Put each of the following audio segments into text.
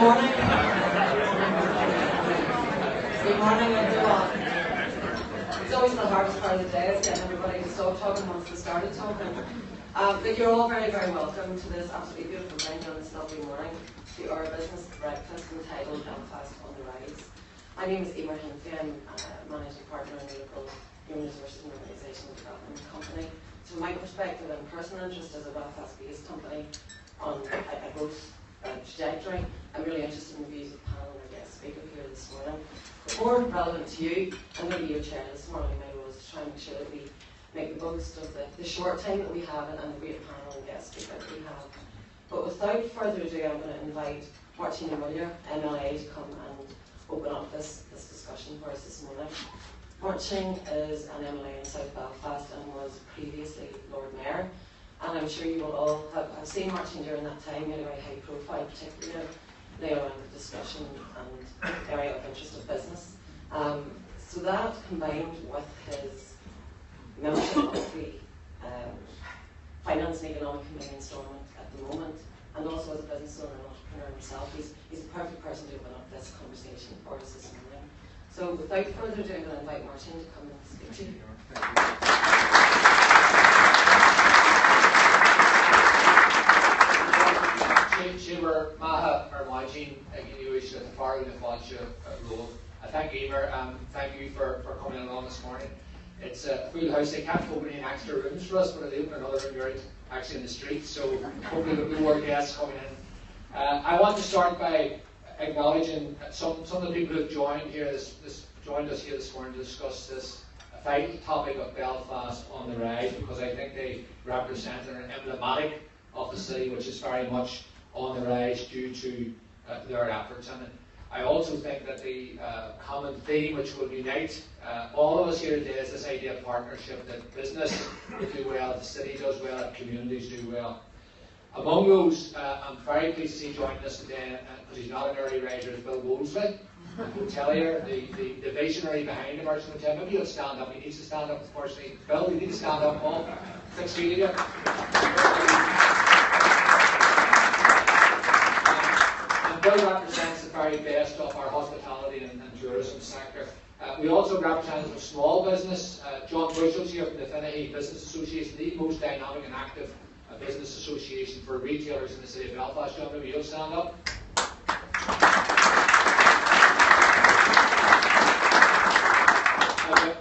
morning. Good morning, everyone. It's always the hardest part of the day, is getting everybody to stop talking once they started talking. But you're all very, very welcome to this absolutely beautiful venue on this lovely morning, to our business breakfast entitled Belfast on the Rise. My name is Emer Hinfey. I'm managing partner in the local human resources and organisational development company. So from my perspective and personal interest as a Belfast-based company on a growth trajectory, I'm really interested in the views of the panel and our guest speaker here this morning. But more relevant to you, I'm going to be your chair this morning. My role is to try and make sure that we make the most of the short time that we have and the great panel and guest speaker that we have. But without further ado, I'm going to invite Martina Muller, MLA, to come and open up this discussion for us this morning. Martin is an MLA in South Belfast and was previously Lord Mayor. And I'm sure you will all have seen Martin during that time in a very high profile, particularly around the discussion and area of interest of business. So that combined with his membership of the Finance and Economic Committee in Stormont at the moment, and also as a business owner and entrepreneur himself, he's the perfect person to open up this conversation for us this morning. So without further ado, I'm going to invite Martin to come and speak to you. Shiver Maha or Majin Inuish at the far end of Vansha Road. Thank you, Emer. Thank you for coming along this morning. It's a full house. They can't open any extra rooms for us, but they open another room here actually in the street, so hopefully there'll be more guests coming in. I want to start by acknowledging some of the people who have joined us here this morning to discuss this vital topic of Belfast on the Rise, because I think they represent and are emblematic of the city, which is very much on the rise due to their efforts. And I also think that the common theme which will unite all of us here today is this idea of partnership, that business will do well, the city does well, and communities do well. Among those, I'm very pleased to see joining us today, because he's not an early riser, is Bill Wolseley, the hotelier, the visionary behind Emerging Hotel. Maybe he'll stand up. He needs to stand up, unfortunately. Bill, you need to stand up, Paul. 6 feet again. Bill represents the very best of our hospitality and tourism sector. We also represent a small business. John Bushel's here from the Finnehy Business Association, the most dynamic and active business association for retailers in the city of Belfast. John, maybe you'll stand up.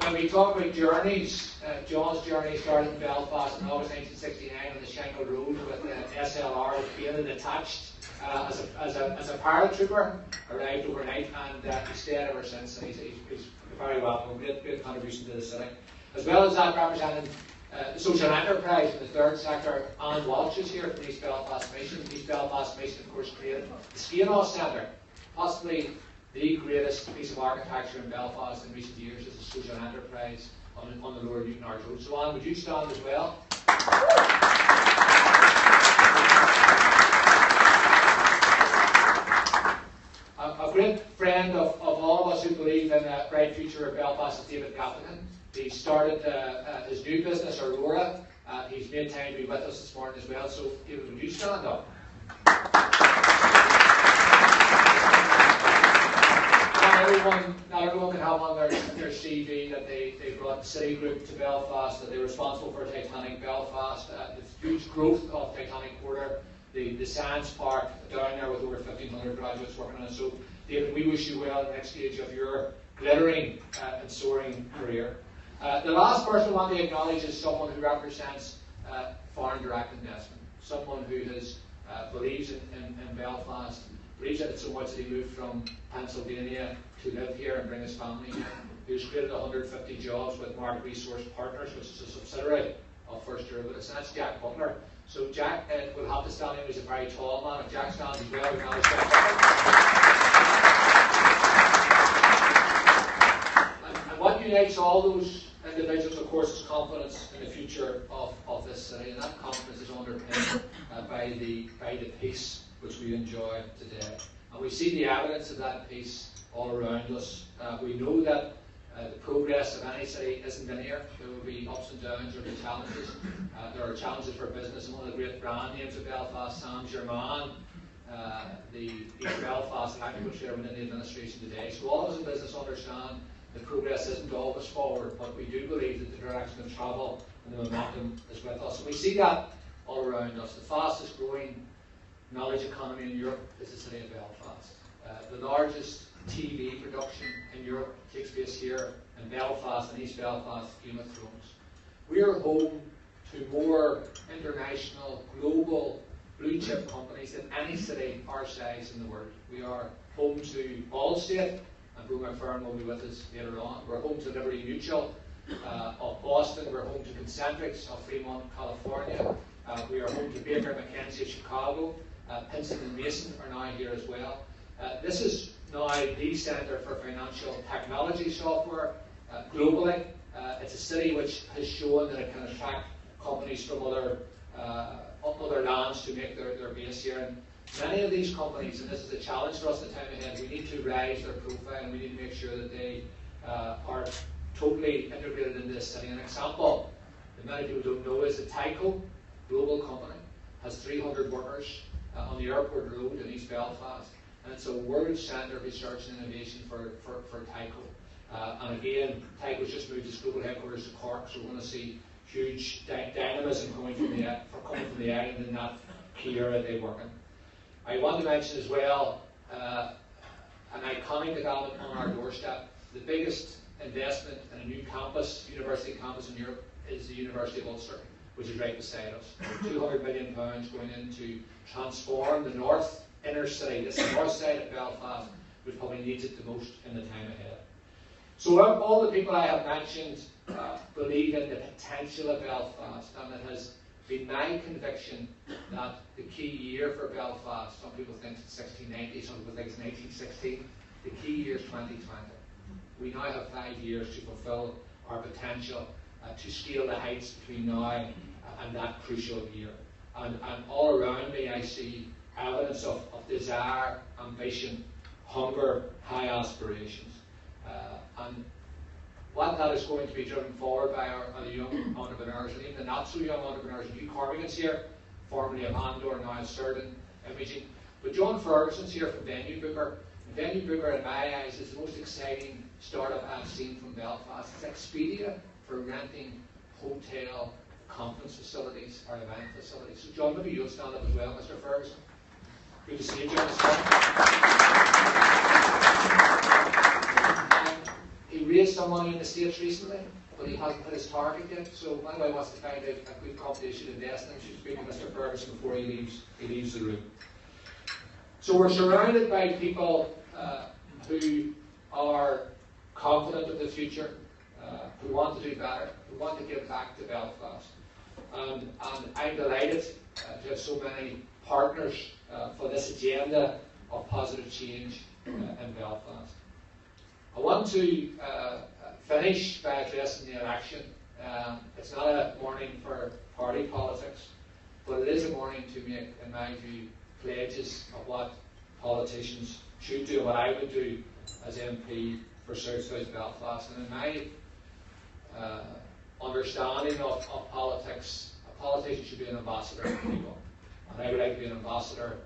When we talk about journeys, John's journey started in Belfast in August 1969 on the Shankill Road with SLR painted attached. As a paratrooper, arrived overnight, and he stayed ever since. And he's very welcome. Great contribution to the city. As well as that, representing the social enterprise in the third sector, Alan Walsh is here from East Belfast Mission. East Belfast Mission, of course, created the Skianos Centre, possibly the greatest piece of architecture in Belfast in recent years as a social enterprise on the Lower Newton Arch Road. So, Alan, would you stand as well? A great friend of all of us who believe in a bright future of Belfast is David Gaffigan. He started his new business, Aurora. He's made time to be with us this morning as well. So, David, would you stand up? Not everyone can have on their CV that they brought the City Group to Belfast, that they were responsible for Titanic Belfast, the huge growth of Titanic Quarter, the science park down there with over 1,500 graduates working on it. So, David, we wish you well in the next stage of your glittering and soaring career. The last person I want to acknowledge is someone who represents foreign direct investment, someone who believes in Belfast, believes in it so much that he moved from Pennsylvania to live here and bring his family here, who's created 150 jobs with Market Resource Partners, which is a subsidiary of First Derivatives, and that's Jack Butler. So Jack will have to stand in. He's a very tall man. If Jack stands as well, we acknowledge Jack Butler. And what unites all those individuals, of course, is confidence in the future of this city, and that confidence is underpinned by the peace which we enjoy today. And we see the evidence of that peace all around us. We know that the progress of any city isn't linear. There will be ups and downs, there will be challenges. There are challenges for business, and one of the great brand names of Belfast, Saint Germain, the Belfast and Agriculture Chair within the administration today. So all of us in business understand that progress isn't always forward, but we do believe that the direction of travel and the momentum is with us. And we see that all around us. The fastest growing knowledge economy in Europe is the city of Belfast. The largest TV production in Europe takes place here in Belfast and East Belfast, Game of Thrones. We are home to more international, global, blue chip companies than any city our size in the world. We are home to Allstate, and Bro McFerrin will be with us later on. We're home to Liberty Mutual of Boston. We're home to Concentrics of Fremont, California. We are home to Baker McKenzie of Chicago. Pinson and Mason are now here as well. This is now the centre for financial technology software globally. It's a city which has shown that it can attract companies from other lands to make their base here. And many of these companies, and this is a challenge for us in the time ahead, we need to raise their profile and we need to make sure that they are totally integrated into this city. An example that many people don't know is that Tyco, global company, has 300 workers on the airport road in East Belfast, and it's a world centre of research and innovation for Tyco. And again, Tyco's just moved its global headquarters to Cork, so we're going to see huge dynamism coming from the island in that key area they work in. I want to mention as well an iconic development on our doorstep. The biggest investment in a new campus, university campus in Europe, is the University of Ulster, which is right beside us. £200 million going in to transform the north inner city, this north side of Belfast, which probably needs it the most in the time ahead. So all the people I have mentioned believe in the potential of Belfast, and it has been my conviction that the key year for Belfast, some people think it's 1690, some people think it's 1916, the key year is 2020. We now have 5 years to fulfil our potential to scale the heights between now and that crucial year. And all around me I see evidence of desire, ambition, hunger, high aspirations. And what that is going to be driven forward by our young entrepreneurs, and even the not so young entrepreneurs, Hugh Corrigan's here, formerly of Andor, now of Certain Imaging. But John Ferguson's here from Venue Booker. And Venue Booker, in my eyes, is the most exciting startup I've seen from Belfast. It's Expedia for renting hotel, conference facilities, or event facilities. So John, maybe you'll stand up as well, Mr. Ferguson. Good to see you, John. He raised some money in the States recently, but he hasn't hit his target yet. So if anybody wants to find out a good company should invest in, should speak to Mr. Ferguson before he leaves the room. So we're surrounded by people who are confident of the future, who want to do better, who want to give back to Belfast. And I'm delighted to have so many partners for this agenda of positive change in Belfast. I want to finish by addressing the election. It's not a morning for party politics, but it is a morning to make, in my view, pledges of what politicians should do, what I would do as MP for South Belfast. And in my understanding of politics, a politician should be an ambassador for people. And I would like to be an ambassador,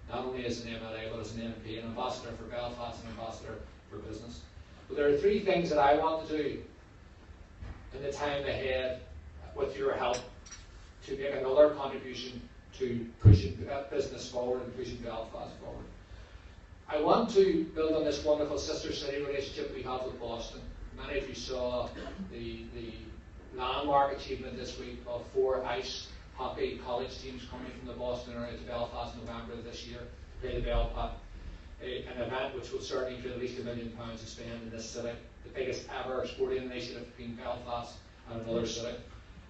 not only as an MLA, but as an MP, an ambassador for Belfast, an ambassador for business. But there are 3 things that I want to do in the time ahead with your help to make another contribution to pushing business forward and pushing Belfast forward. I want to build on this wonderful sister city relationship we have with Boston. Many of you saw the landmark achievement this week of 4 ice hockey college teams coming from the Boston area to Belfast in November of this year to play the Belfast. An event which will certainly include at least £1 million to spend in this city, the biggest ever sporting initiative between Belfast and another city.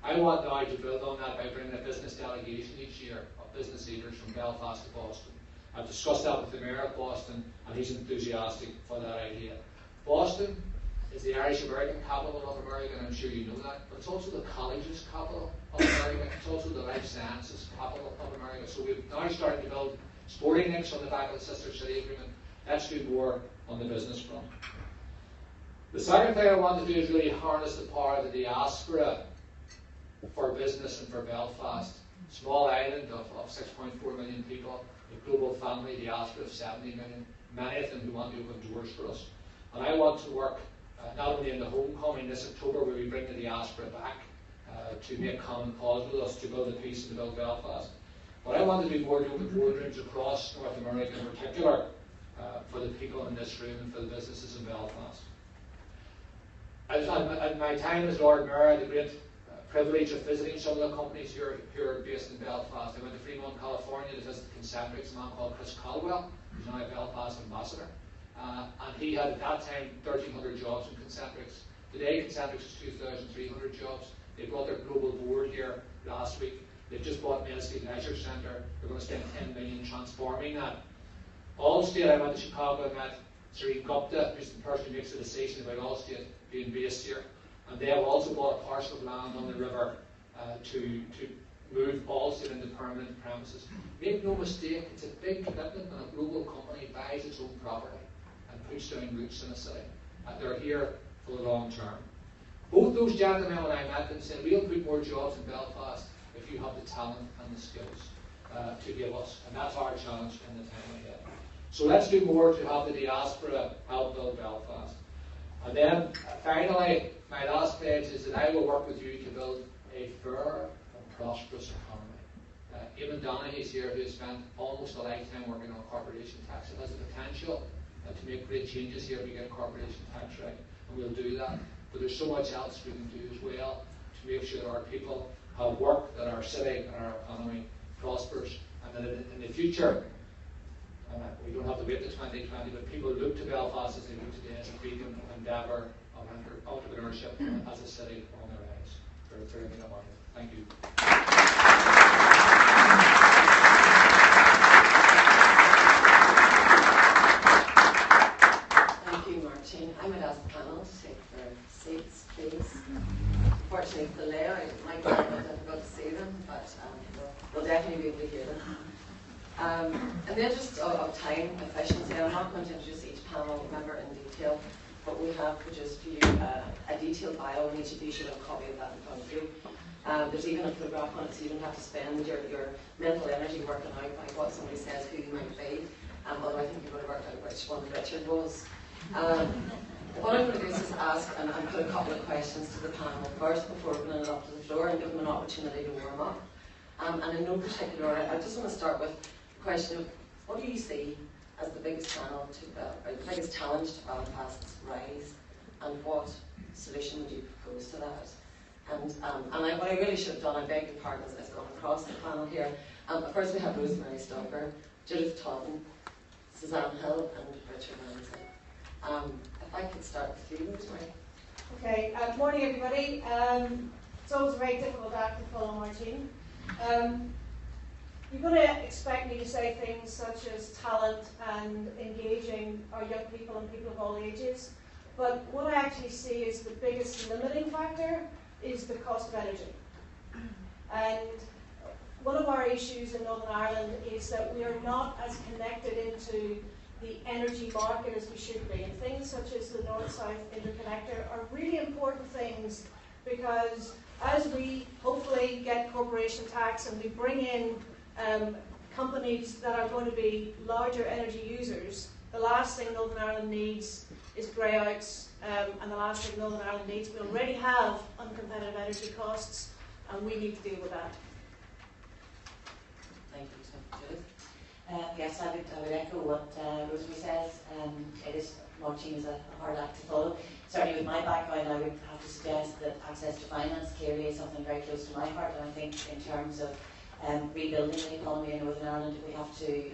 I want now to build on that by bringing a business delegation each year of business leaders from Belfast to Boston. I've discussed that with the Mayor of Boston, and he's enthusiastic for that idea. Boston is the Irish American capital of America, and I'm sure you know that, but it's also the colleges capital of America. It's also the life sciences capital of America. So we've now started to build sporting links on the back of the Sister City Agreement. Let's do more on the business front. The second thing I want to do is really harness the power of the diaspora for business and for Belfast. Small island of 6.4 million people, a global family diaspora of 70 million, many of them who want to open doors for us. And I want to work not only in the homecoming this October, where we bring the diaspora back to make common cause with us to build the peace and to build Belfast, but I want to do more to open boardrooms across North America in particular for the people in this room and for the businesses in Belfast. At my time as Lord Mayor, I had the great privilege of visiting some of the companies here based in Belfast. I went to Fremont, California to visit Concentrix, a man called Chris Caldwell, who's now a Belfast ambassador. And he had at that time 1,300 jobs in Concentrix. Today Concentrix is 2,300 jobs. They brought their global board here last week. They've just bought Mansfield Leisure Centre. They're going to spend 10 million transforming that. Allstate, I went to Chicago and met Sri Gupta, who's the person who makes the decision about Allstate being based here. And they have also bought a parcel of land on the river to move Allstate into permanent premises. Make no mistake, it's a big commitment when a global company buys its own property and puts down roots in a city. And they're here for the long term. Both those gentlemen, when I met them, said, we'll put more jobs in Belfast if you have the talent and the skills to give us. And that's our challenge in the time ahead. So let's do more to have the diaspora help build Belfast. And then finally, my last pledge is that I will work with you to build a fair and prosperous economy. Eamon Donaghy is here, who has spent almost a lifetime working on corporation tax. It has the potential to make great changes here if we get corporation tax right, and we'll do that. But there's so much else we can do as well to make sure that our people have work, that our city and our economy prospers, and that in the future, we don't have to wait to 2020, but people look to Belfast as they look today as a beacon of endeavour, of entrepreneurship, as a city on their rise. For everything about it. Thank you. Thank you, Martin. I might ask the panel to take their seats, please. Unfortunately, for the layout, it might be a bit difficult to see them, but we'll definitely be able to hear them. In the interest of time efficiency, I'm not going to introduce each panel member in detail, but we have produced for you a detailed bio, and each of you should have a copy of that in front of you. There's even a photograph on it, so you don't have to spend your mental energy working out by what somebody says who you might be, although I think you're going to work out which one Richard was. What I'm going to do is ask and put a couple of questions to the panel first before opening it up to the floor and give them an opportunity to warm up. And in no particular order, I just want to start with the question of what do you see as the biggest challenge to Belfast's rise, and what solution would you propose to that? And what I really should have done, I beg your pardon, is gone across the panel here. First we have Rosemary Stoker, Judith Totten, Suzanne Hill, and Richard Ramsey. If I could start with you, Rosemary. Okay, good morning everybody. It's always a very difficult act to follow Martin. You're going to expect me to say things such as talent and engaging our young people and people of all ages, but what I actually see is the biggest limiting factor is the cost of energy. And one of our issues in Northern Ireland is that we are not as connected into the energy market as we should be, and things such as the North-South Interconnector are really important things, because as we hopefully get corporation tax and we bring in companies that are going to be larger energy users, the last thing Northern Ireland needs is greyouts, and the last thing Northern Ireland needs, we already have uncompetitive energy costs, and we need to deal with that. Thank you, Judith. Yes, I would echo what Rosemary says. It is, Martin is a hard act to follow. Certainly with my background, I would have to suggest that access to finance clearly is something very close to my heart, and I think in terms of rebuilding the economy in Northern Ireland, we have to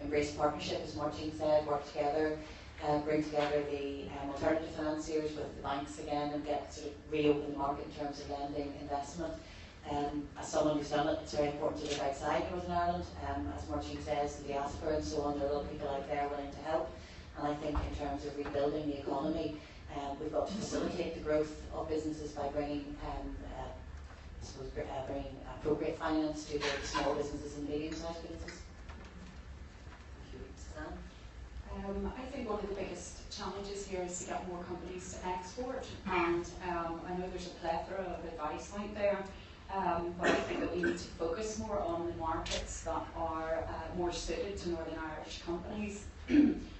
embrace partnership, as Martin said, work together, bring together the alternative financiers with the banks again, and get sort of reopen the market in terms of lending, investment. As someone who's done it, it's very important to look outside Northern Ireland. As Martin says, the diaspora and so on, there are a lot of people out there willing to help. And I think in terms of rebuilding the economy, we've got to facilitate the growth of businesses by bringing bringing appropriate finance to the small businesses and medium-sized businesses. Thank you, Suzanne. I think one of the biggest challenges here is to get more companies to export, and I know there's a plethora of advice out there. but I think that we need to focus more on the markets that are more suited to Northern Irish companies.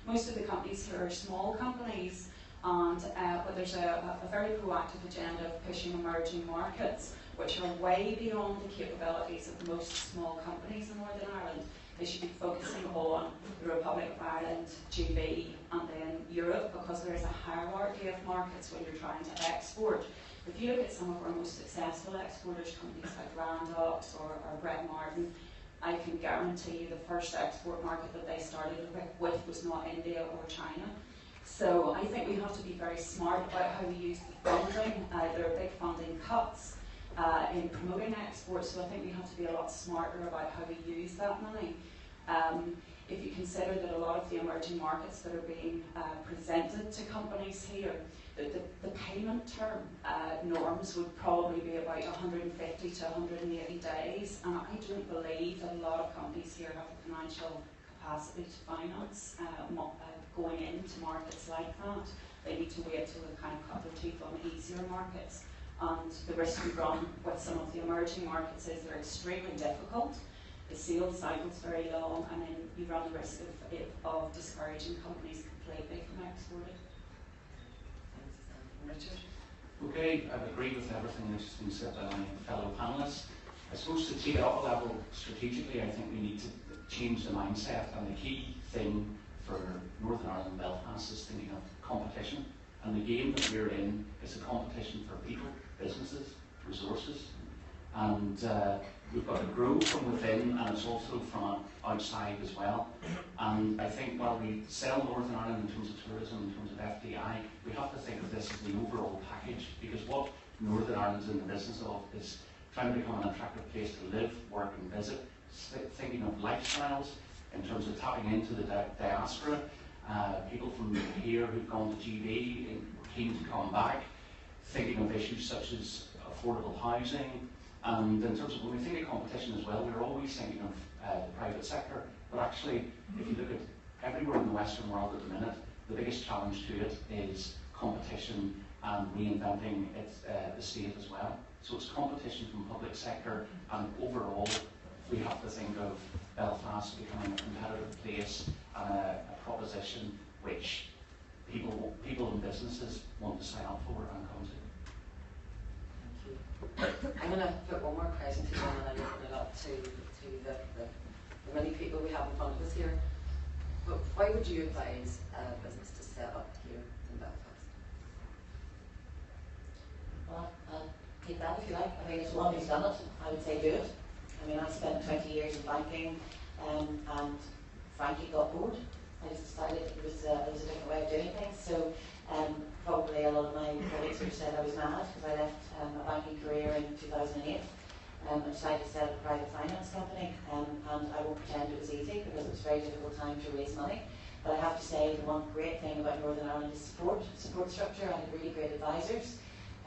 Most of the companies here are small companies, and but there's a very proactive agenda of pushing emerging markets, which are way beyond the capabilities of most small companies in Northern Ireland. They should be focusing on the Republic of Ireland, GB, and then Europe, because there is a hierarchy of markets when you're trying to export. If you look at some of our most successful exporters, companies like Randox or Brett Martin, I can guarantee you the first export market that they started with was not India or China. So I think we have to be very smart about how we use the funding. There are big funding cuts in promoting exports, so I think we have to be a lot smarter about how we use that money. If you consider that a lot of the emerging markets that are being presented to companies here, the payment term norms would probably be about 150 to 180 days, and I don't believe that a lot of companies here have the financial capacity to finance going into markets like that. They need to wait till they kind of cut their teeth on easier markets. And the risk we run with some of the emerging markets is they're extremely difficult. The sales cycle's very long, and then you run the risk of discouraging companies completely from exporting. Richard? Okay, I agree with everything that's been said by my fellow panellists. I suppose to take it up a level strategically, I think we need to change the mindset, and the key thing for Northern Ireland and Belfast is thinking of competition. And the game that we're in is a competition for people, businesses, resources. And we've got to grow from within, and it's also from outside as well. And I think while we sell Northern Ireland in terms of tourism, in terms of FDI, we have to think of this as the overall package, because what Northern Ireland's in the business of is trying to become an attractive place to live, work and visit, thinking of lifestyles in terms of tapping into the diaspora, people from here who've gone to GB and keen to come back, thinking of issues such as affordable housing. And in terms of when we think of competition as well, we're always thinking of the private sector, but actually if you look at everywhere in the Western world at the minute, the biggest challenge to it is competition and reinventing the state as well. So it's competition from public sector, and overall we have to think of Belfast becoming a competitive place and a proposition which people and businesses want to sign up for and come to. I'm going to put one more question to John, and I'm opening it up to the many people we have in front of us here. But why would you advise a business to set up here in Belfast? Well, I'll take that if you like. I mean, it's one who's done it. I would say do it. I mean, I spent 20 years in banking and frankly got bored. I just decided it was a different way of doing things. So probably a lot of my colleagues would have said I was mad because I left a banking career in 2008. I decided to set up a private finance company, and I won't pretend it was easy because it was a very difficult time to raise money. But I have to say the one great thing about Northern Ireland is support structure. I had really great advisors,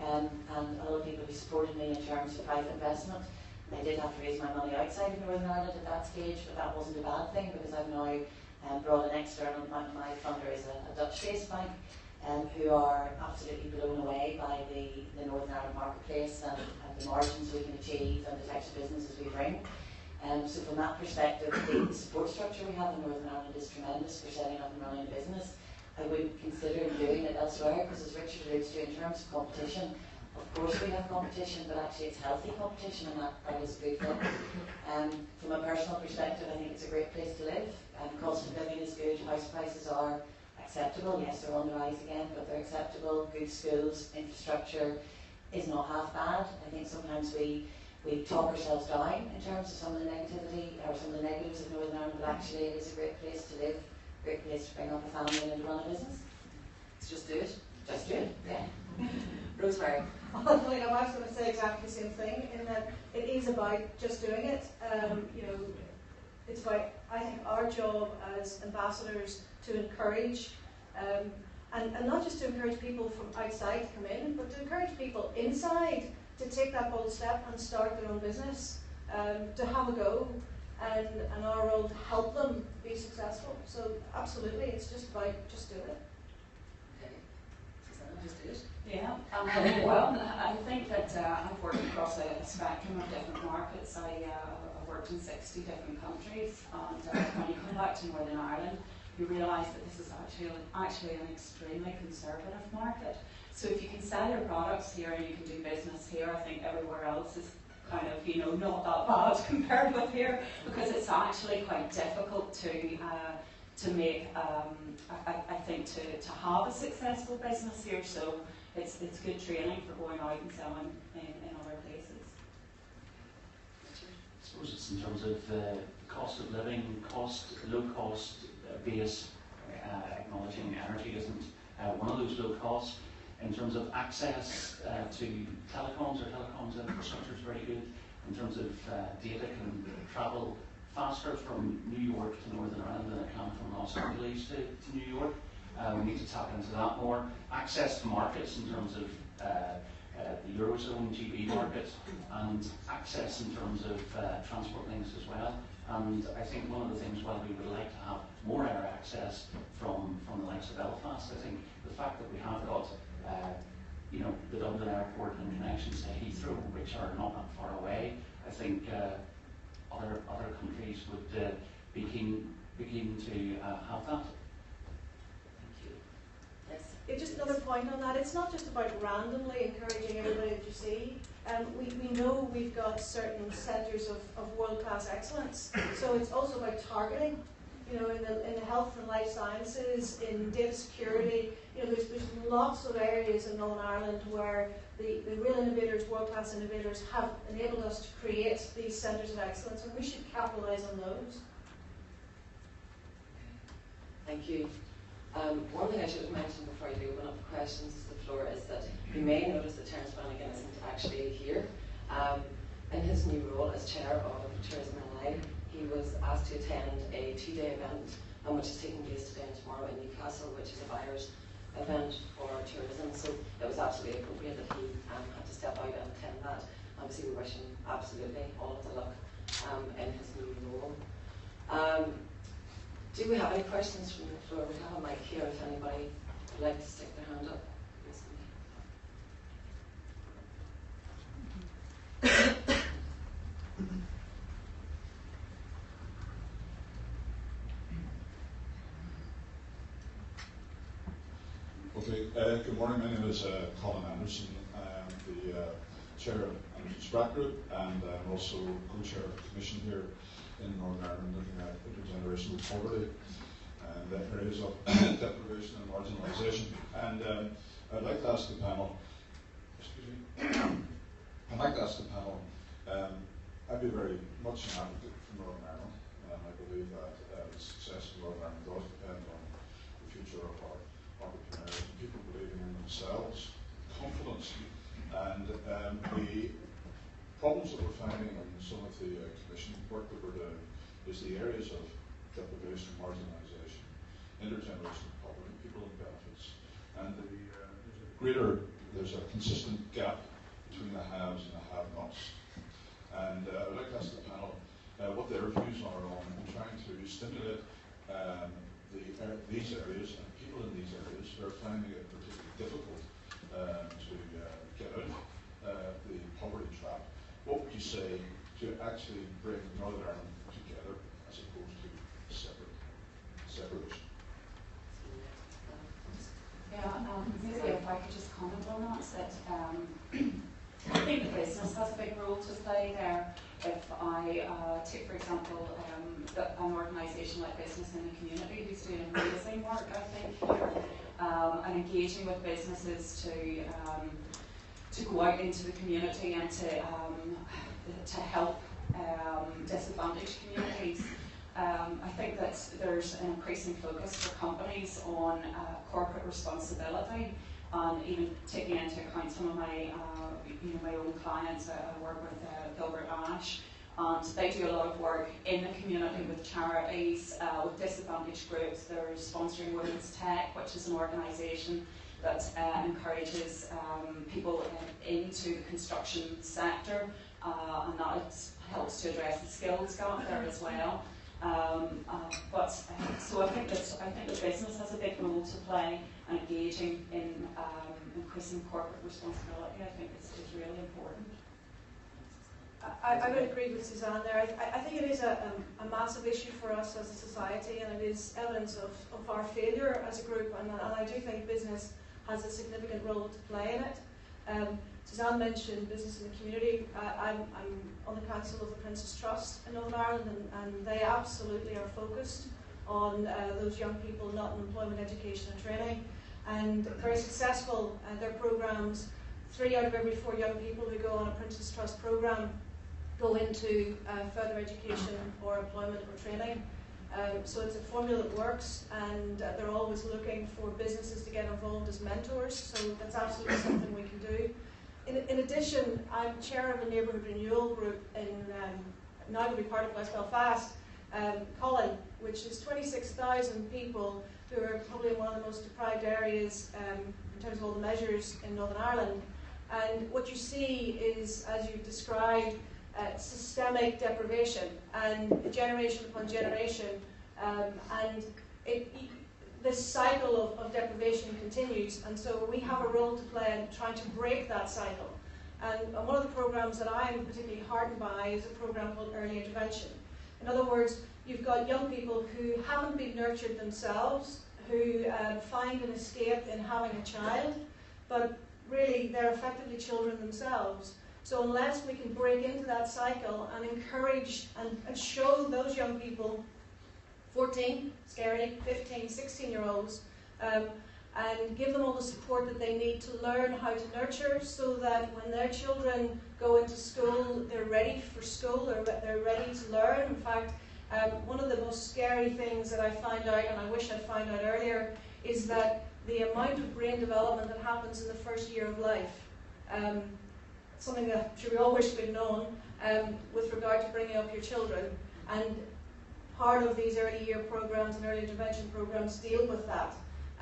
and a lot of people who supported me in terms of private investment. I did have to raise my money outside of Northern Ireland at that stage, but that wasn't a bad thing because I've now brought an external bank. My funder is a Dutch-based bank who are absolutely blown away by the Northern Ireland marketplace and the margins we can achieve and the types of businesses we bring. So from that perspective, the support structure we have in Northern Ireland is tremendous for setting up and running a business. I wouldn't consider doing it elsewhere because, as Richard alludes to, in terms of competition, of course we have competition, but actually it's healthy competition, and that is a good thing. From a personal perspective, I think it's a great place to live. Cost of living is good, house prices are acceptable. Yes, they're on the rise again, but they're acceptable. Good schools, infrastructure is not half bad. I think sometimes we talk ourselves down in terms of some of the negativity or some of the negatives of Northern Ireland, but actually it is a great place to live, great place to bring up a family and to run a business. So just do it. Just do it, yeah. Rosemary? Well, I was going to say exactly the same thing, in that it is about just doing it. It's about, I think, our job as ambassadors to encourage, and not just to encourage people from outside to come in, but to encourage people inside to take that bold step and start their own business, to have a go, and our role to help them be successful. So absolutely, it's just about just do it. Okay. Susanna, just do it. Yeah, well, I think that I've worked across a spectrum of different markets. I've worked in 60 different countries, and when you come back to Northern Ireland, you realise that this is actually an extremely conservative market. So if you can sell your products here and you can do business here, I think everywhere else is kind of, you know, not that bad compared with here, because it's actually quite difficult to make, I think, to have a successful business here. So it's good training for going out and selling in other places. I suppose it's in terms of cost of living, low cost base, acknowledging energy isn't one of those low costs. In terms of access to telecoms, or telecoms infrastructure is very good. In terms of data, can travel faster from New York to Northern Ireland than it can from Los Angeles to New York. We need to tap into that more. Access to markets in terms of the Eurozone GB market, and access in terms of transport links as well. And I think one of the things, while we would like to have more air access from the likes of Belfast, I think the fact that we have got the Dublin airport and connections to Heathrow, which are not that far away, I think other countries would be keen to have that. Thank you. Yes. Yeah, just another point on that. It's not just about randomly encouraging everybody that you see. We know we've got certain centres of world-class excellence, so it's also about targeting. You know, in the health and life sciences, in data security, you know, there's lots of areas in Northern Ireland where the real innovators, world-class innovators, have enabled us to create these centres of excellence, and we should capitalise on those. Thank you. One thing I should have mentioned before you open up questions to the floor is that you may notice that Terence Flanagan isn't actually here. In his new role as chair of Tourism NI, he was asked to attend a 2-day event, which is taking place today and tomorrow in Newcastle, which is a buyer's event for tourism. So it was absolutely appropriate that he had to step out and attend that. Obviously, we wish him absolutely all of the luck in his new role. Do we have any questions from the floor? We have a mic here if anybody would like to stick their hand up. Okay, good morning. My name is Colin Anderson. I am the chair of Anderson Spratt Group, and I'm also co-chair of the commission here in Northern Ireland looking at intergenerational poverty and the areas of deprivation and marginalisation. And I'd like to ask the panel, I'd be very much an advocate for Northern Ireland, and I believe that the success of Northern Ireland does depend on the future of our entrepreneurs and people believing in themselves, confidence. And the problems that we're finding in some of the commission work that we're doing is the areas of deprivation, marginalisation, intergenerational poverty, people in benefits, and there's a consistent gap between the haves and the have-nots. And I would like to ask the panel what their views are on trying to stimulate these areas and people in these areas who are finding it particularly difficult to get out of the poverty trap. What would you say to actually bring Northern Ireland together as opposed to separation? Yeah, maybe if I could just comment on that, I think the business has a big role to play there. If I take, for example, an organisation like Business in the Community, who's doing amazing work, I think, here, and engaging with businesses to go out into the community and to help disadvantaged communities. I think that there's an increasing focus for companies on corporate responsibility, and even taking into account some of my, my own clients. I work with Gilbert Ash, and they do a lot of work in the community with charities, with disadvantaged groups. They're sponsoring Women's Tech, which is an organisation that encourages people into the construction sector, and that helps to address the skills gap there as well. So I think that business has a big role to play, and engaging in increasing corporate responsibility, I think is really important. I would agree with Suzanne there. I think it is a massive issue for us as a society, and it is evidence of our failure as a group, and I do think business has a significant role to play in it. Suzanne mentioned business in the community. I'm on the council of the Prince's Trust in Northern Ireland, and they absolutely are focused on those young people not in employment, education and training, and very successful. Their programs, 3 out of every 4 young people who go on a Prince's Trust program go into further education or employment or training. So it's a formula that works, and they're always looking for businesses to get involved as mentors, so that's absolutely something we can do. In addition, I'm chair of a neighbourhood renewal group in, now going to be part of West Belfast, Colin, which is 26,000 people who are probably in one of the most deprived areas in terms of all the measures in Northern Ireland. And what you see is, as you've described, systemic deprivation and generation upon generation, and this cycle of deprivation continues, and so we have a role to play in trying to break that cycle. And one of the programs that I'm particularly heartened by is a program called Early Intervention. In other words, you've got young people who haven't been nurtured themselves, who find an escape in having a child, but really they're effectively children themselves. So unless we can break into that cycle and encourage and show those young people, 14, scary, 15, 16-year-olds, and give them all the support that they need to learn how to nurture, so that when their children go into school, they're ready for school, they're ready to learn. In fact, one of the most scary things that I found out, and I wish I'd found out earlier, is that the amount of brain development that happens in the first year of life, something that we all wish we'd known with regard to bringing up your children. And part of these early year programs and early intervention programs deal with that.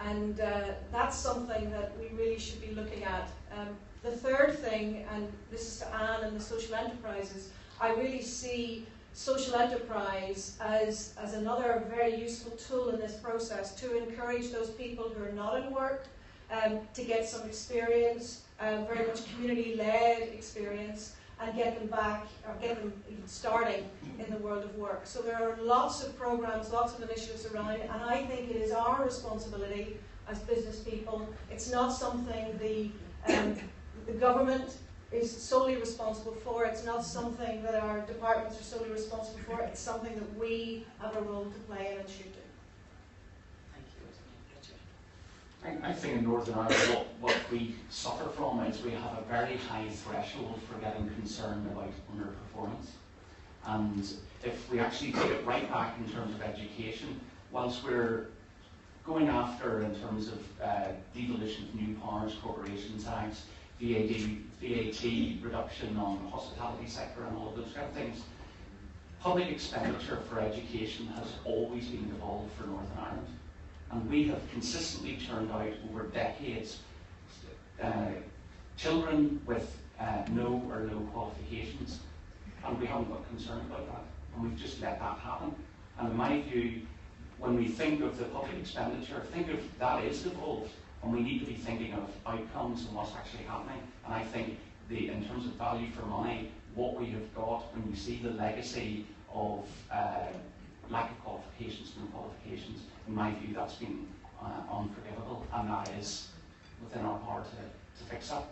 And that's something that we really should be looking at. The third thing, and this is to Anne and the social enterprises, I really see social enterprise as another very useful tool in this process to encourage those people who are not in work to get some experience, very much community-led experience, and get them back, or get them even starting in the world of work. So there are lots of programs, lots of initiatives around, and I think it is our responsibility as business people. It's not something the government is solely responsible for. It's not something that our departments are solely responsible for. It's something that we have a role to play in and should do. I think in Northern Ireland what we suffer from is we have a very high threshold for getting concerned about underperformance. And if we actually take it right back in terms of education, whilst we're going after in terms of devolution of new powers, corporations acts, VAT reduction on the hospitality sector and all of those kind of things, public expenditure for education has always been devolved for Northern Ireland. And we have consistently turned out over decades children with no or low qualifications, and we haven't got concerned about that, and we've just let that happen. And in my view, when we think of the public expenditure, think of that is devolved, and we need to be thinking of outcomes and what's actually happening. And I think in terms of value for money, what we have got, when you see the legacy of lack of qualifications, no qualifications, in my view, that's been unforgivable, and that is within our power to fix that.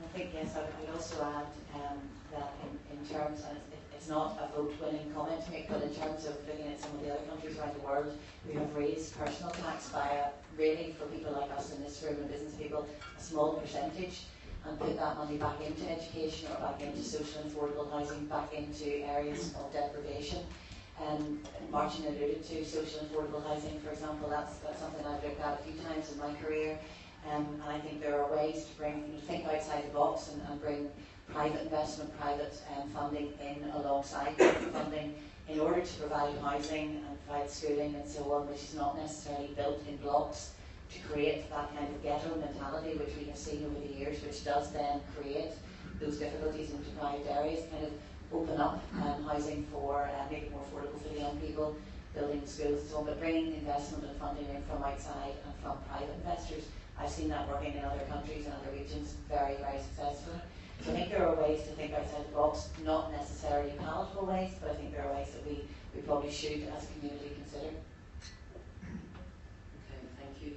I think, yes, I would also add that in terms, and it's not a vote-winning comment to make, but in terms of looking at some of the other countries around the world who have raised personal tax by really, for people like us in this room and business people, a small percentage, and put that money back into education or back into social and affordable housing, back into areas of deprivation. Martin alluded to social and affordable housing, for example. That's something I've looked at a few times in my career. And I think there are ways to think outside the box and bring private investment, private funding in alongside government funding in order to provide housing and provide schooling and so on, which is not necessarily built in blocks, to create that kind of ghetto mentality which we have seen over the years, which does then create those difficulties in deprived areas, kind of open up housing housing for make it more affordable for the young people, building schools and so on, but bringing investment and funding in from outside and from private investors. I've seen that working in other countries and other regions very, very successfully. So I think there are ways to think outside the box, not necessarily palatable ways, but I think there are ways that we probably should, as a community, consider. Okay, thank you.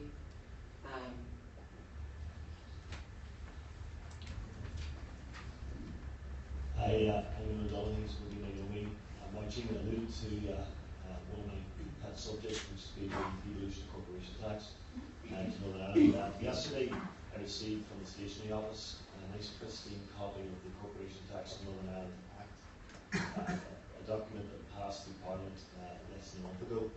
I'm Donald Higgs from the Naomi. My team alluded to one of my pet subjects, which is the devolution of corporation tax. Yesterday, I received from the stationery office a nice pristine copy of the Corporation Tax in Northern Ireland Act, a document that passed through Parliament less than a month ago.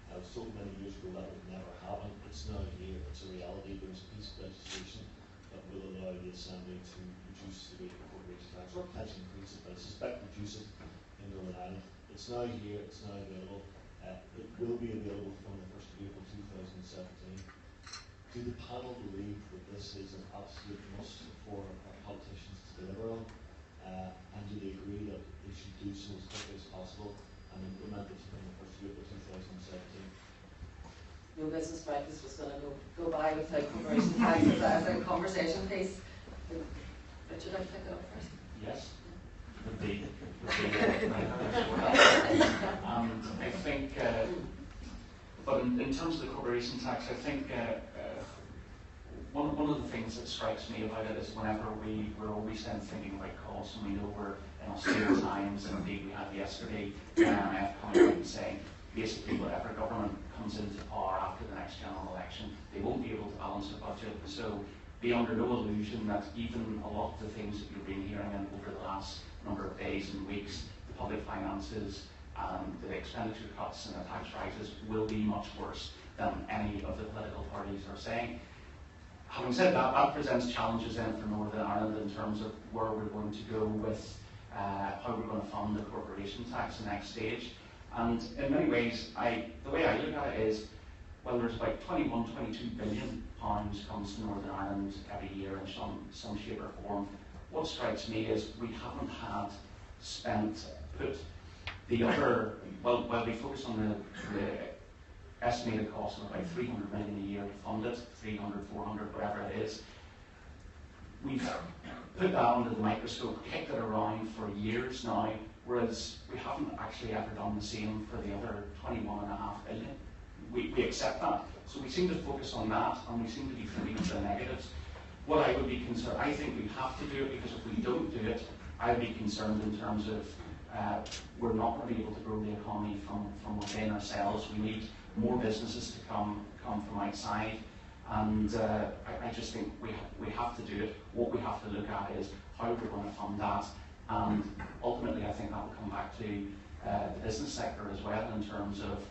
I was told many years ago that would never happen. It's now here, it's a reality. There's a piece of legislation that will allow the Assembly to reduce the rate of corporation tax, or potentially increase it, but I suspect reduce it in Northern Ireland. It's now here, it's now available. It will be available from the 1st of April 2017. Do the panel believe that this is an absolute must for our politicians to deliver on? And do they agree that they should do so as quickly as possible and implement it from the 1st of April 2017? No business practice was going to go by without corporation tax as a conversation piece. Richard, I'll pick it up first. Yes, would be and I think, but in terms of the corporation tax, I think one of the things that strikes me about it is whenever we're always then thinking about costs, and we know we're in austere times, and indeed we had yesterday IMF coming out and saying basically whatever government comes into power after the next general election, they won't be able to balance their budget. So be under no illusion that even a lot of the things that you've been hearing over the last number of days and weeks, the public finances and the expenditure cuts and the tax rises will be much worse than any of the political parties are saying. Having said that, that presents challenges then for Northern Ireland in terms of where we're going to go with how we're going to fund the corporation tax the next stage. And in many ways, the way I look at it is, well, there's about 21, 22 billion pounds comes to Northern Ireland every year in some shape or form. What strikes me is we haven't had put the other, well, we focus on the estimated cost of about 300 million a year to fund it, 300, 400, whatever it is. We've put that under the microscope, kicked it around for years now, whereas we haven't actually ever done the same for the other 21.5 billion. We accept that. So we seem to focus on that, and we seem to be thinking of the negatives. What I would be concerned, I think we have to do it, because if we don't do it, I'd be concerned in terms of we're not going to be able to grow the economy from within ourselves. We need more businesses to come from outside, and I just think we have to do it. What we have to look at is how we're going to fund that, and ultimately I think that will come back to the business sector as well, in terms of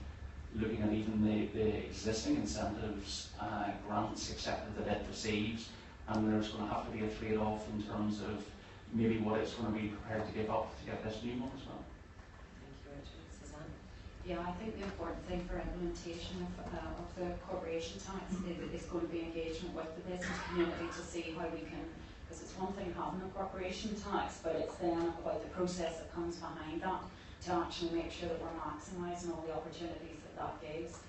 looking at even the existing incentives, grants, etc. that it receives, and there's going to have to be a trade-off in terms of maybe what it's going to be prepared to give up to get this new one as well. Thank you, Richard. Suzanne? Yeah, I think the important thing for implementation of the corporation tax is going to be engagement with the business community to see how we can, because it's one thing having a corporation tax, but it's then about the process that comes behind that to actually make sure that we're maximising all the opportunities that gives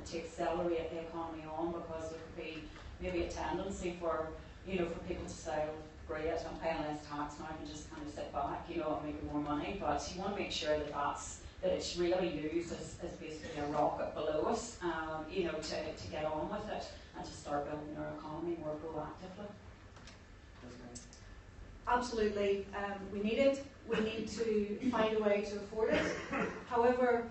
to accelerate the economy on, because there could be maybe a tendency for people to say, oh, great, I'm paying less tax now, I can just kind of sit back, and make more money. But you want to make sure that it's really used as basically a rocket below us, to get on with it and to start building our economy more proactively. Absolutely, we need it. We need to find a way to afford it. However,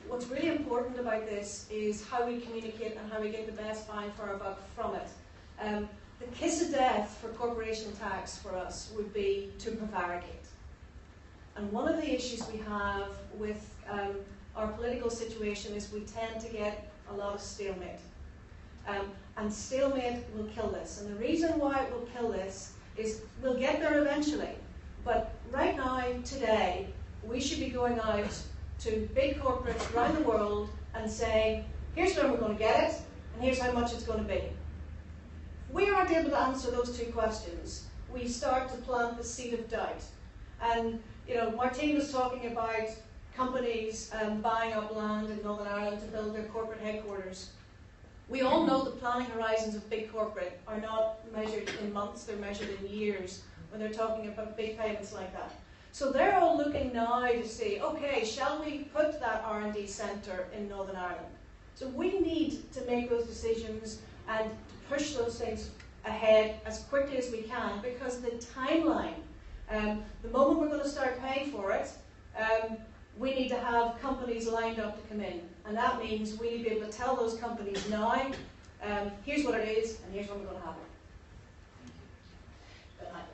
what's really important about this is how we communicate and how we get the best bang for our buck from it. The kiss of death for corporation tax for us would be to prevaricate. And one of the issues we have with our political situation is we tend to get a lot of stalemate. And stalemate will kill this. And the reason why it will kill this is we'll get there eventually. But right now, today, we should be going out to big corporates around the world and saying, here's where we're going to get it, and here's how much it's going to be. If we aren't able to answer those two questions, we start to plant the seed of doubt. And Martine was talking about companies buying up land in Northern Ireland to build their corporate headquarters. We all know the planning horizons of big corporate are not measured in months, they're measured in years when they're talking about big payments like that. So they're all looking now to see, okay, shall we put that R&D centre in Northern Ireland? So we need to make those decisions and to push those things ahead as quickly as we can, because the timeline, the moment we're going to start paying for it, we need to have companies lined up to come in. And that means we need to be able to tell those companies now, here's what it is, and here's when we're going to have it.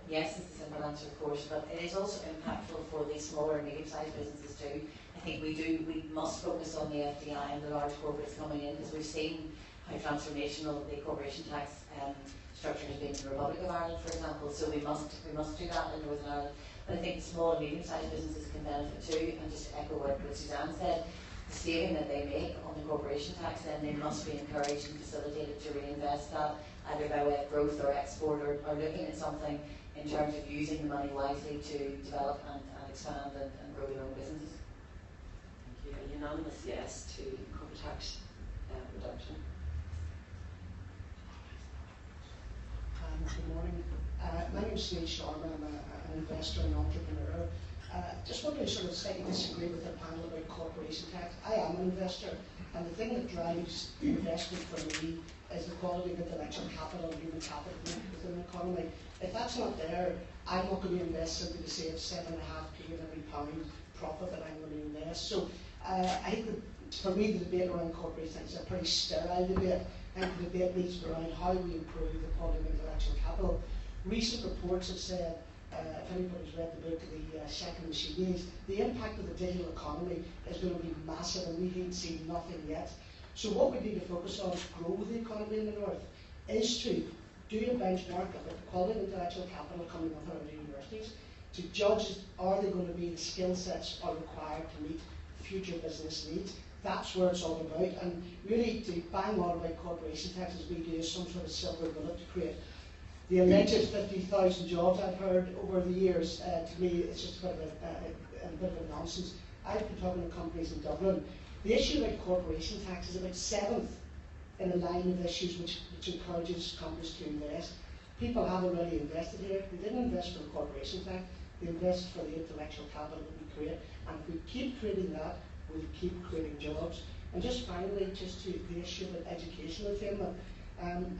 Yes, it's a simple answer, of course, but it is also impactful for the smaller and medium-sized businesses too. I think we must focus on the FDI and the large corporates coming in, because we've seen how transformational the corporation tax structure has been in the Republic of Ireland, for example. So we must do that in Northern Ireland. But I think the small and medium-sized businesses can benefit too. And just to echo what Suzanne said, the saving that they make on the corporation tax, then they must be encouraged and facilitated to reinvest that, either by way of growth or export, or looking at something in terms of using the money wisely to develop and expand and grow their own businesses. Thank you. A unanimous yes to corporate tax reduction. Good morning. My name is Neil Sharma. I'm an investor and entrepreneur. Just want to sort of slightly disagree with the panel about corporation tax. I am an investor, and the thing that drives investment for me is the quality of intellectual capital and human capital within the economy. If that's not there, I'm not going to invest simply to save 7.5p in every pound profit that I'm going to invest. So I think that for me, the debate around corporation tax is a pretty sterile debate. I think the debate needs to be around how we improve the quality of intellectual capital. Recent reports have said, if anybody's read the book, The Second Machine Age, the impact of the digital economy is going to be massive, and we ain't seen nothing yet. So what we need to focus on is grow the economy in the north, is to do a benchmark of the quality of intellectual capital coming out of our universities, to judge are they going to be the skill sets are required to meet future business needs. That's where it's all about, and really to bang on about corporation tax as we do is some sort of silver bullet to create the alleged 50,000 jobs I've heard over the years. To me, it's just a bit of a nonsense. I've been talking to companies in Dublin. The issue about corporation tax is about 7th in a line of issues which encourages companies to invest. People haven't really invested here. They didn't invest for the corporation tax. They invested for the intellectual capital that we create. And if we keep creating that, we'll keep creating jobs. And just finally, just to the issue about educational attainment.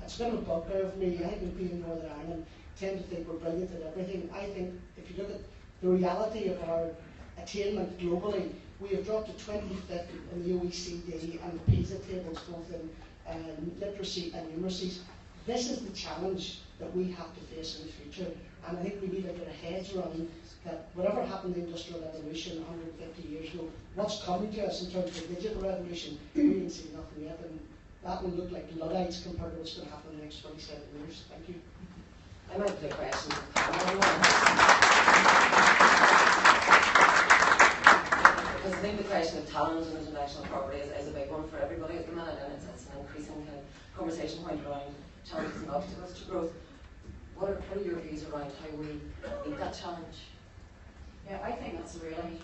It's been a bugbear of me. I think we've been in Northern Ireland, tend to think we're brilliant at everything. I think if you look at the reality of our attainment globally, we have dropped to 25th in the OECD and the PISA tables, both in literacy and numeracies. This is the challenge that we have to face in the future, and I think we need to get our heads around that whatever happened in the Industrial Revolution 150 years ago, what's coming to us in terms of the digital revolution, we ain't seen nothing yet, and that will look like Luddites compared to what's going to happen in the next 27 years. Thank you. I might put a question to the panel. Because I think the question of talent and intellectual property is a big one for everybody at the minute, and it's an increasing kind of conversation point around challenges and obstacles to growth. What are your views around how we meet that challenge? Yeah, I think that's really,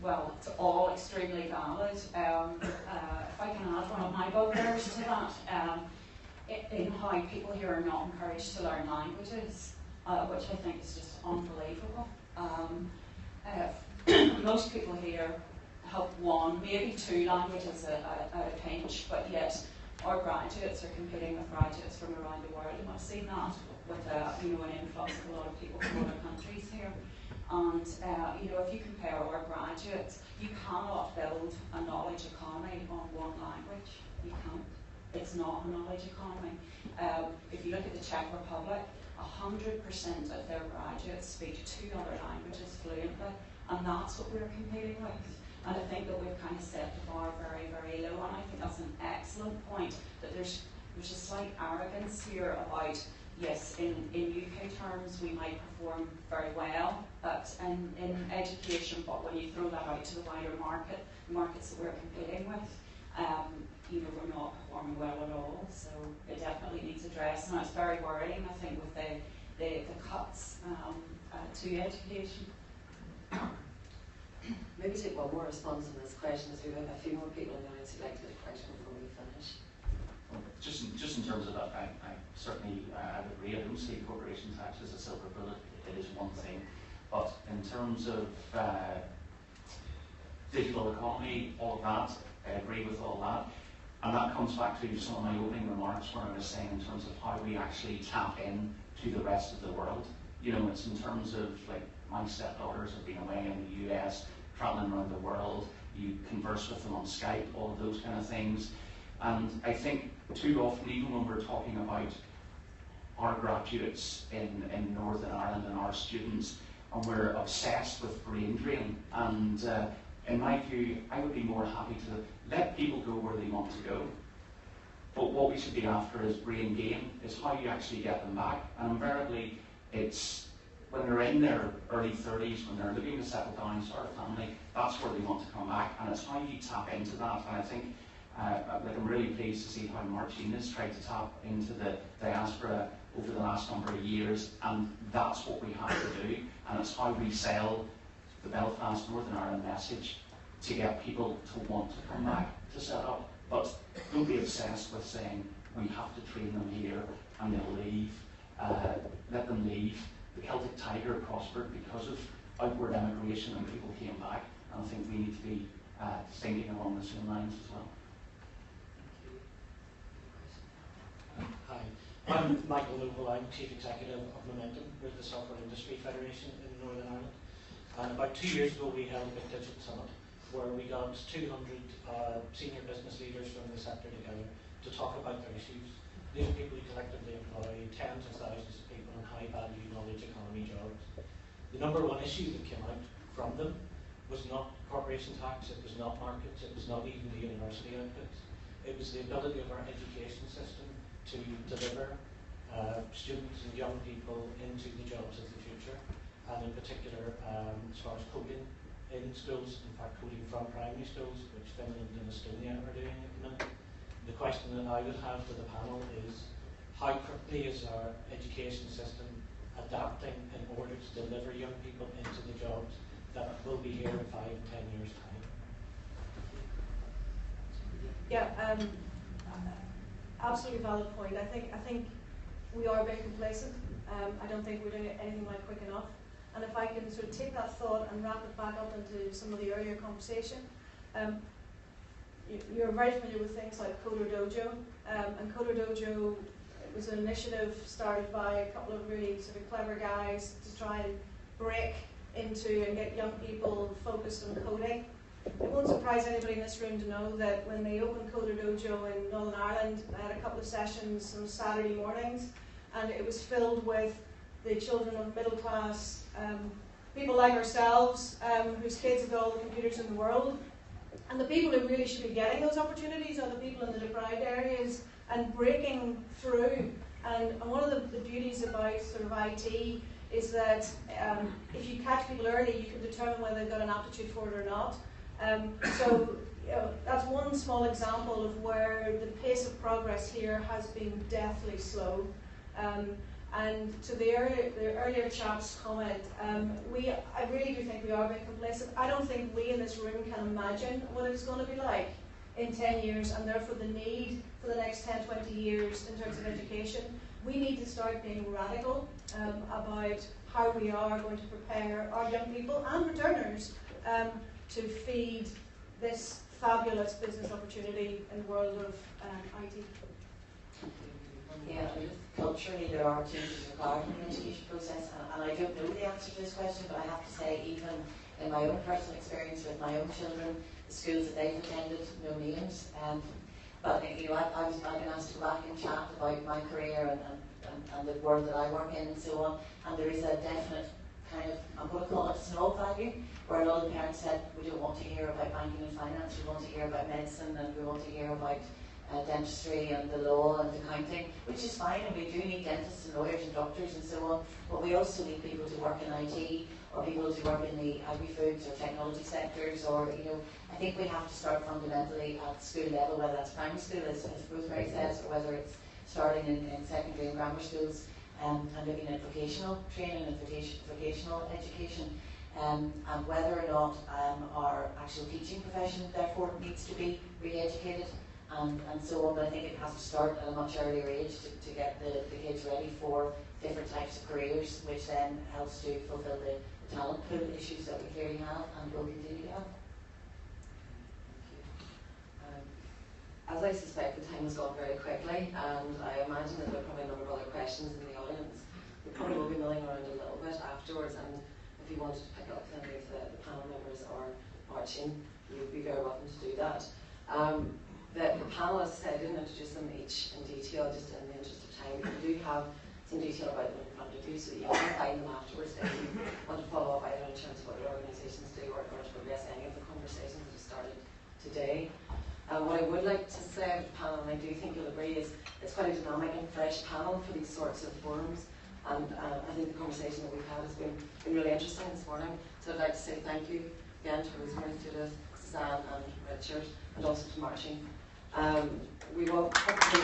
well, it's all extremely valid. If I can add one of my bugbears to that, in how people here are not encouraged to learn languages, which I think is just unbelievable. Most people here have one, maybe two languages at a pinch, but yet our graduates are competing with graduates from around the world, and I've seen that with an influx of a lot of people from other countries here. And if you compare our graduates, you cannot build a knowledge economy on one language. You can't. It's not a knowledge economy. If you look at the Czech Republic, 100% of their graduates speak 2 other languages fluently, and that's what we're competing with. And I think that we've kind of set the bar very, very low, and I think that's an excellent point, that there's a slight arrogance here about, yes, in UK terms we might perform very well in education, but when you throw that out to the wider market, the markets that we're competing with, we're not performing well at all. So it definitely needs address. Now it's very worrying, I think, with the cuts to education Maybe take one more response on this question, as we have a few more people in the audience who'd like to get a question before we finish. Just in terms of that, I certainly I would agree. I don't see corporation tax as a silver bullet. It is one thing, but in terms of digital economy, all of that, I agree with all that. And that comes back to some of my opening remarks where I was saying in terms of how we actually tap in to the rest of the world. You know, it's in terms of, like, my stepdaughters have been away in the US, traveling around the world, you converse with them on Skype, all of those kind of things. And I think too often, even when we're talking about our graduates in Northern Ireland and our students, and we're obsessed with brain drain, and in my view, I would be more happy to let people go where they want to go. But what we should be after is brain gain, is how you actually get them back. And invariably, it's when they're in their early 30s, when they're looking to settle down, start a family, that's where they want to come back. And it's how you tap into that. And I think I'm really pleased to see how Martina's tried to tap into the diaspora over the last number of years. And that's what we have to do. And it's how we sell the Belfast, Northern Ireland message to get people to want to come back to set up. But don't be obsessed with saying we have to train them here and they'll leave. Let them leave. The Celtic Tiger prospered because of outward emigration and people came back. And I think we need to be thinking along the same lines as well. Hi, I'm Michael Noble. I'm Chief Executive of Momentum with the Software Industry Federation in Northern Ireland. And about 2 years ago we held a big digital summit where we got 200 senior business leaders from the sector together to talk about their issues. These are people who collectively employ tens of thousands of people in high value knowledge economy jobs. The number one issue that came out from them was not corporation tax, it was not markets, it was not even the university outputs. It was the ability of our education system to deliver students and young people into the jobs of the future, and in particular as far as coding in schools, in fact coding from primary schools, which Finland and Estonia are doing at the minute. The question that I would have for the panel is, how quickly is our education system adapting in order to deliver young people into the jobs that will be here in 5 and 10 years' time? Yeah, absolutely valid point. I think we are very complacent. I don't think we're doing anything like quick enough. And if I can sort of take that thought and wrap it back up into some of the earlier conversation, you're very familiar with things like Coder Dojo, and Coder Dojo was an initiative started by a couple of really sort of clever guys to try and break into and get young people focused on coding. It won't surprise anybody in this room to know that when they opened Coder Dojo in Northern Ireland, I had a couple of sessions on Saturday mornings, and it was filled with the children of middle class people like ourselves, whose kids have got all the computers in the world. And the people who really should be getting those opportunities are the people in the deprived areas and breaking through. And one of the beauties about sort of IT is that if you catch people early, you can determine whether they've got an aptitude for it or not. So that's one small example of where the pace of progress here has been deathly slow. And to the earlier chap's comment, I really do think we are being complacent. I don't think we in this room can imagine what it's going to be like in 10 years, and therefore the need for the next 10, 20 years in terms of education. We need to start being radical about how we are going to prepare our young people and returners to feed this fabulous business opportunity in the world of IT. Yeah, culturally there are changes required in the education process, and I don't know the answer to this question, but I have to say, even in my own personal experience with my own children, the schools that they've attended, no names, but you know, I've been asked to go back and chat about my career and the world that I work in and so on, and there is a definite kind of, I'm going to call it snob value, where a lot of the parents said, we don't want to hear about banking and finance, we want to hear about medicine, and we want to hear about dentistry and the law and accounting, which is fine, and we do need dentists and lawyers and doctors and so on, but we also need people to work in IT, or people to work in the agri-foods or technology sectors, or, you know, I think we have to start fundamentally at school level, whether that's primary school, as Rosemary says, or whether it's starting in secondary and grammar schools, and looking at vocational training and vocational education. and whether or not our actual teaching profession therefore needs to be re-educated and so on. But I think it has to start at a much earlier age to get the kids ready for different types of careers, which then helps to fulfil the talent pool issues that we clearly have and will continue to have. As I suspect, the time has gone very quickly, and I imagine that there are probably a number of other questions in the audience. We probably will be milling around a little bit afterwards, and if you wanted to pick up with any of the panel members or Marcin, you'd be very welcome to do that. The panelists, I didn't introduce them each in detail, just in the interest of time. We do have some detail about them in front of you, so you can find them afterwards if you want to follow up either in terms of what their organisations do or to progress any of the conversations that have started today. What I would like to say to the panel, and I do think you'll agree, is it's quite a dynamic and fresh panel for these sorts of forums. And I think the conversation that we've had has been really interesting this morning. So I'd like to say thank you again to Rosemary, Judith, Suzanne and Richard, and also to Marcin. We will hopefully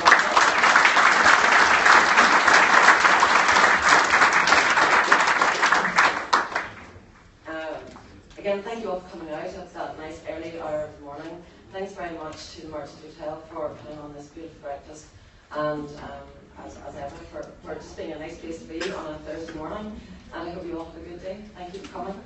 again, thank you all for coming out at that nice early hour of the morning. Thanks very much to the Merchant Hotel for putting on this beautiful breakfast, and as ever for just being a nice place to be on a Thursday morning. And I hope you all have a good day. Thank you for coming.